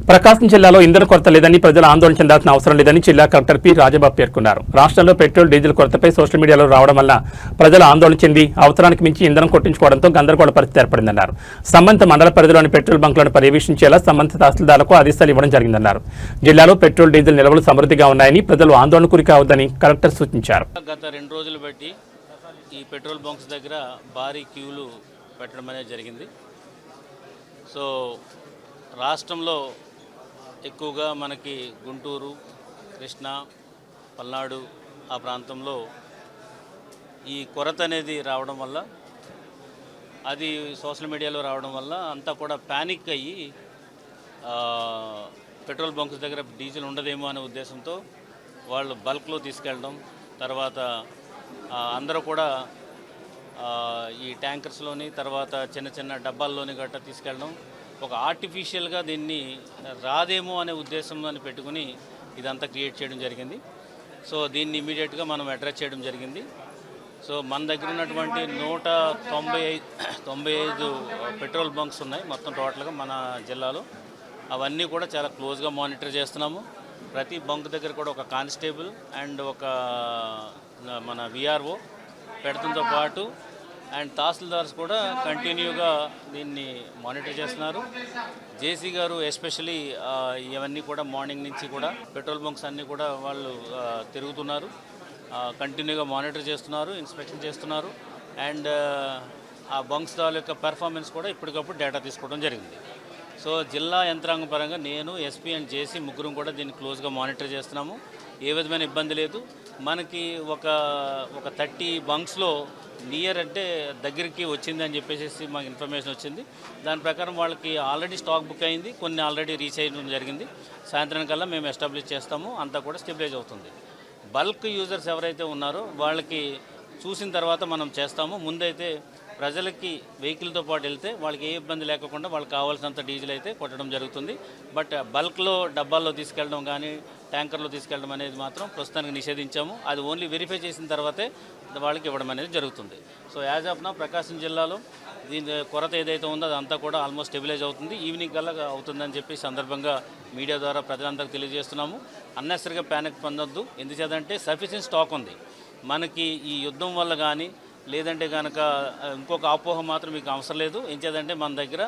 ప్రకాశం జిల్లాలో ఇంధన కొరత లేదని ప్రజలు ఆందోళన చెందాల్సిన అవసరం లేదని జిల్లా కలెక్టర్ పి రాజబాబు పేర్కొన్నారు. రాష్ట్రంలో పెట్రోల్, డీజిల్ కొరతపై సోషల్ మీడియాలో రావడం వల్ల ప్రజలు ఆందోళన చెంది అవసరానికి మించి ఇంధనం కొట్టించుకోవడంతో గందరగోళ పరిస్థితి ఏర్పడిందన్నారు. సంబంధిత మండల పరిధిలోని పెట్రోల్ బంకులను పర్యవేక్షించేలా సంబంధిత తహసీల్దార్లకు ఆదేశాలు ఇవ్వడం జరిగిందన్నారు. జిల్లాలో పెట్రోల్, డీజిల్ నిల్వలు సమృద్ధిగా ఉన్నాయని ప్రజలు ఆందోళన గురి కావద్దని కలెక్టర్ సూచించారు. గత 2 రోజులు బట్టి ఈ పెట్రోల్ బంక్స్ దగ్గర భారీ క్యూలు పెట్టడం అనేది జరిగింది. సో రాష్ట్రంలో ఎక్కువగా మనకి గుంటూరు, కృష్ణా, పల్నాడు ఆ ప్రాంతంలో ఈ కొరత అనేది రావడం వల్ల, అది సోషల్ మీడియాలో రావడం వల్ల అంతా కూడా ప్యానిక్ అయ్యి పెట్రోల్ బంక్స్ దగ్గర డీజిల్ ఉండదేమో అనే ఉద్దేశంతో వాళ్ళు బల్క్లో తీసుకెళ్ళడం, తర్వాత అందరూ కూడా ఈ ట్యాంకర్స్లోని, తర్వాత చిన్న చిన్న డబ్బాల్లోని గట్రా తీసుకెళ్ళడం, ఒక ఆర్టిఫిషియల్గా దీన్ని రాదేమో అనే ఉద్దేశం అని పెట్టుకుని ఇదంతా క్రియేట్ చేయడం జరిగింది. సో దీన్ని ఇమీడియట్గా మనం అడ్రస్ చేయడం జరిగింది. సో మన దగ్గర ఉన్నటువంటి 195 పెట్రోల్ బంక్స్ ఉన్నాయి మొత్తం టోటల్గా మన జిల్లాలో. అవన్నీ కూడా చాలా క్లోజ్గా మానిటర్ చేస్తున్నాము. ప్రతి బంక్ దగ్గర కూడా ఒక కానిస్టేబుల్ అండ్ ఒక మన విఆర్ఓ పెడతంతో పాటు అండ్ తహసీల్దార్స్ కూడా కంటిన్యూగా దీన్ని మానిటర్ చేస్తున్నారు. జేసీ గారు ఎస్పెషలీ ఇవన్నీ కూడా మార్నింగ్ నుంచి కూడా పెట్రోల్ బంక్స్ అన్నీ కూడా వాళ్ళు తిరుగుతున్నారు, కంటిన్యూగా మానిటర్ చేస్తున్నారు, ఇన్స్పెక్షన్ చేస్తున్నారు. అండ్ ఆ బంక్స్ యొక్క పెర్ఫార్మెన్స్ కూడా ఇప్పటికప్పుడు డేటా తీసుకోవడం జరిగింది. సో జిల్లా యంత్రాంగం పరంగా నేను, ఎస్పీ అండ్ జేసీ ముగ్గురం కూడా దీన్ని క్లోజ్గా మానిటర్ చేస్తున్నాము. ఏ విధమైన ఇబ్బంది లేదు. మనకి ఒక 30 బంక్స్లో నియర్ అంటే దగ్గరికి వచ్చిందని చెప్పేసి మాకు ఇన్ఫర్మేషన్ వచ్చింది. దాని ప్రకారం వాళ్ళకి ఆల్రెడీ స్టాక్ బుక్ అయింది, కొన్ని ఆల్రెడీ రీచ్ అయ్యడం జరిగింది. సాయంత్రం కల్లా మేము ఎస్టాబ్లిష్ చేస్తాము, అంతా కూడా స్టెబిలైజ్ అవుతుంది. బల్క్ యూజర్స్ ఎవరైతే ఉన్నారో వాళ్ళకి చూసిన తర్వాత మనం చేస్తాము. ముందైతే ప్రజలకి వెహికల్తో పాటు వెళ్తే వాళ్ళకి ఏ ఇబ్బంది లేకుండా వాళ్ళకి కావాల్సినంత డీజిల్ అయితే కొట్టడం జరుగుతుంది. బట్ బల్క్లో డబ్బాల్లో తీసుకెళ్ళడం కానీ ట్యాంకర్లో తీసుకెళ్ళడం అనేది మాత్రం ప్రస్తుతానికి నిషేధించాము. అది ఓన్లీ వెరిఫై చేసిన తర్వాతే వాళ్ళకి ఇవ్వడం అనేది జరుగుతుంది. సో యాజ్ ఆఫ్ నా ప్రకాశం జిల్లాలో దీని కొరత ఏదైతే ఉందో అదంతా కూడా ఆల్మోస్ట్ స్టెబిలైజ్ అవుతుంది. ఈవినింగ్ కల్లా అవుతుందని చెప్పి సందర్భంగా మీడియా ద్వారా ప్రజలందరికీ తెలియజేస్తున్నాము. అన్నెసరిగా ప్యానిక్ పొందొద్దు. ఎందుచేతంటే సఫిషియెంట్ స్టాక్ ఉంది మనకి. ఈ యుద్ధం వల్ల కానీ లేదంటే కనుక ఇంకొక అపోహ మాత్రం మీకు అవసరం లేదు. ఏం చేద్దంటే మన దగ్గర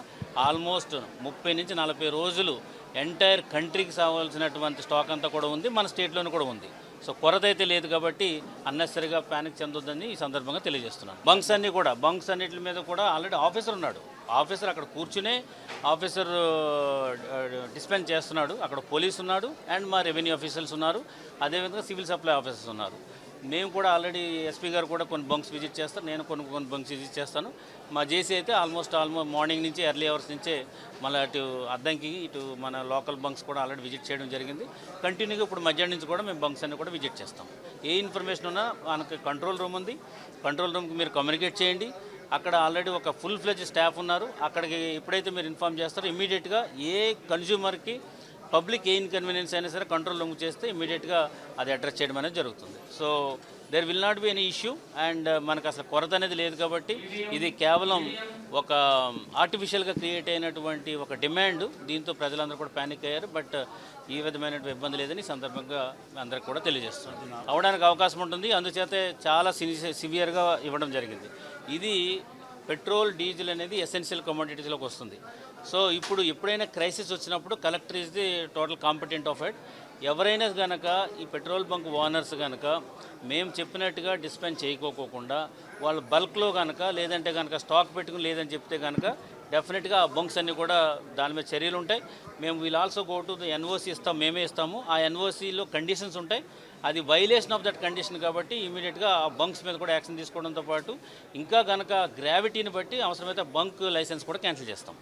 ఆల్మోస్ట్ 30 నుంచి 40 రోజులు ఎంటైర్ కంట్రీకి కావాల్సినటువంటి స్టాక్ అంతా కూడా ఉంది, మన స్టేట్లోనే కూడా ఉంది. సో కొరత అయితే లేదు కాబట్టి అన్నెసరిగా ప్యానిక్ చెందొద్దని ఈ సందర్భంగా తెలియజేస్తున్నాను. బంక్స్ అన్నిటి మీద కూడా ఆల్రెడీ ఆఫీసర్ ఉన్నాడు. ఆఫీసర్ అక్కడ కూర్చునే ఆఫీసర్ డిస్పెన్స్ చేస్తున్నాడు. అక్కడ పోలీస్ ఉన్నాడు అండ్ మా రెవెన్యూ ఆఫీసర్స్ ఉన్నారు, అదేవిధంగా సివిల్ సప్లై ఆఫీసర్స్ ఉన్నారు. మేము కూడా ఆల్రెడీ ఎస్పీ గారు కూడా కొన్ని బంక్స్ విజిట్ చేస్తారు, నేను కొన్ని బంక్స్ విజిట్ చేస్తాను. మా జేసీ అయితే ఆల్మోస్ట్ మార్నింగ్ నుంచి ఎర్లీ అవర్స్ నుంచే మళ్ళీ అటు అద్దంకి ఇటు మన లోకల్ బంక్స్ కూడా ఆల్రెడీ విజిట్ చేయడం జరిగింది. కంటిన్యూగా ఇప్పుడు మధ్యాహ్నం నుంచి కూడా మేము బంక్స్ అన్ని కూడా విజిట్ చేస్తాం. ఏ ఇన్ఫర్మేషన్ ఉన్నా మనకి కంట్రోల్ రూమ్ ఉంది, కంట్రోల్ రూమ్కి మీరు కమ్యూనికేట్ చేయండి. అక్కడ ఆల్రెడీ ఒక ఫుల్ ఫ్లెడ్జ్ స్టాఫ్ ఉన్నారు. అక్కడికి ఎప్పుడైతే మీరు ఇన్ఫామ్ చేస్తారో ఇమీడియట్గా ఏ కన్జ్యూమర్కి పబ్లిక్ ఏ ఇన్కన్వీనియన్స్ అయినా సరే కంట్రోల్ రూమ్ చేస్తే ఇమీడియట్గా అది అడ్రస్ చేయడం అనేది జరుగుతుంది. So there will not be any issue. And మనకు అసలు కొరత అనేది లేదు కాబట్టి ఇది కేవలం ఒక ఆర్టిఫిషియల్గా క్రియేట్ అయినటువంటి ఒక డిమాండ్. దీంతో ప్రజలందరూ కూడా ప్యానిక్ అయ్యారు. బట్ ఈ విధమైన ఇబ్బంది లేదని సందర్భంగా అందరికి కూడా తెలియజేస్తుంది. అవడానికి అవకాశం ఉంటుంది, అందుచేత చాలా సివియర్గా ఇవ్వడం జరిగింది. ఇది పెట్రోల్, డీజిల్ అనేది ఎసెన్షియల్ కమోడిటీస్లోకి వస్తుంది. సో ఇప్పుడు ఎప్పుడైనా క్రైసిస్ వచ్చినప్పుడు collector is the total competent of it. ఎవరైనా కనుక ఈ పెట్రోల్ బంక్ ఓనర్స్ కనుక మేము చెప్పినట్టుగా డిస్పెన్స్ చేయకోకుండా వాళ్ళు బల్క్లో కనుక లేదంటే కనుక స్టాక్ పెట్టుకుని లేదని చెప్తే కనుక డెఫినెట్గా ఆ బంక్స్ అన్నీ కూడా దాని మీద చర్యలు ఉంటాయి. మేము we'll also go to the NOC మేమే ఇస్తాము. ఆ ఎన్ఓసిలో కండిషన్స్ ఉంటాయి, అది వైలేషన్ ఆఫ్ దట్ కండిషన్ కాబట్టి ఇమీడియట్గా ఆ బంక్స్ మీద కూడా యాక్షన్ తీసుకోవడంతో పాటు ఇంకా కనుక గ్రావిటీని బట్టి అవసరమైతే బంక్ లైసెన్స్ కూడా క్యాన్సిల్ చేస్తాం.